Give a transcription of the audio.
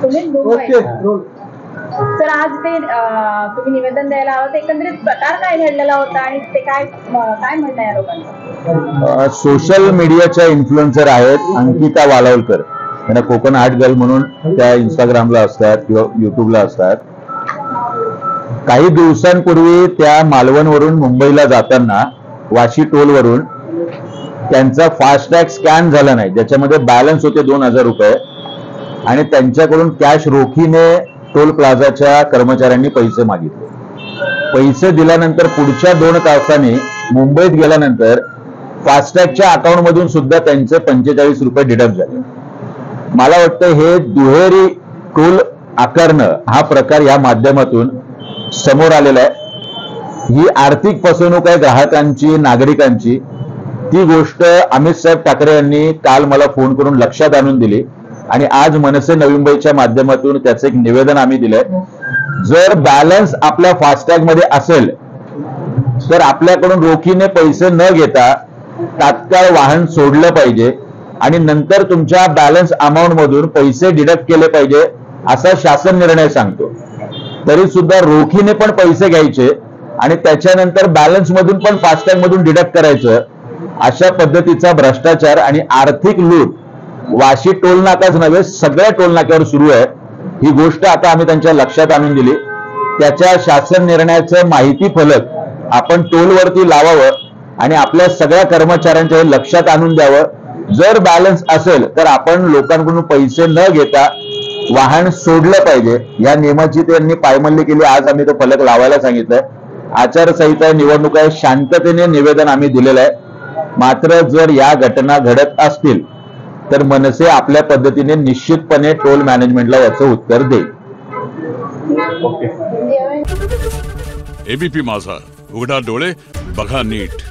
तुम्ही मुंबई तर आज ते तुम्ही निवेदन द्यायला आहोत, एकंदरीत प्रकार काय घडलेला होता आणि ते काय काय म्हणणं आहे लोकांचं? सोशल मीडियाच्या इन्फ्लुएन्सर आहेत अंकिता वालावलकर, त्यांना कोकण आर्ट गर्ल म्हणून त्या इंस्टाग्रामला असतात किंवा युट्यूबला असतात. काही दिवसांपूर्वी त्या मालवणवरून मुंबईला जाताना वाशी टोलवरून त्यांचा फास्टॅग स्कॅन झाला नाही, ज्याच्यामध्ये बॅलन्स होते 2000 रुपये आणि त्यांच्याकडून कॅश रोखीने टोल प्लाझाच्या कर्मचाऱ्यांनी पैसे मागितले. पैसे दिल्यानंतर पुढच्या 2 तासांनी मुंबईत गेल्यानंतर फास्टॅगच्या अकाउंटमधून सुद्धा त्यांचे 45 रुपये डिडक्ट झाले. मला वाटतं हे दुहेरी टोल आकारणं हा प्रकार या माध्यमातून समोर आलेला आहे. ही आर्थिक फसवणूक आहे ग्राहकांची, नागरिकांची. ती गोष्ट अमित साहेब ठाकरे यांनी काल मला फोन करून लक्षात आणून दिली आणि आज मनसे नवी मुंबईच्या माध्यमातून त्याचं एक निवेदन आम्ही दिलंय. जर बॅलन्स आपल्या फास्टॅग मध्ये असेल तर आपल्याकडून रोखीने पैसे न घेता तात्काळ वाहन सोडलं पाहिजे आणि नंतर तुमच्या बॅलन्स अमाऊंट मधून पैसे डिडक्ट केले पाहिजे असा शासन निर्णय सांगतो. तरी सुद्धा रोखीने पण पैसे घ्यायचे आणि त्याच्यानंतर बॅलन्स मधून पण फास्टॅग मधून डिडक्ट करायचं. अशा पद्धतीचा भ्रष्टाचार आणि आर्थिक लूट वाशी टोल नाकाच नव्हे सगळ्या टोल नाक्यावर सुरू आहे. ही गोष्ट आता आम्ही त्यांच्या लक्षात आणून दिली. त्याच्या शासन निर्णयाचं माहिती फलक आपण टोलवरती लावावं आणि आपल्या सगळ्या कर्मचाऱ्यांच्या हे लक्षात आणून द्यावं. जर बॅलन्स असेल तर आपण लोकांकडून पैसे न घेता वाहन सोडलं पाहिजे. या नियमाची त्यांनी पायमल्ली केली. आज आम्ही तो फलक लावायला सांगितलंय. आचारसंहिता निवडणूक आहे, शांततेने निवेदन आम्ही दिलेलं आहे. मात्र जर या घटना घडत असतील तर मनसे आपल्या पद्धतीने निश्चितपणे टोल मॅनेजमेंटला याचं उत्तर देईल. एबीपी माझा, उघडा डोळे बघा नीट.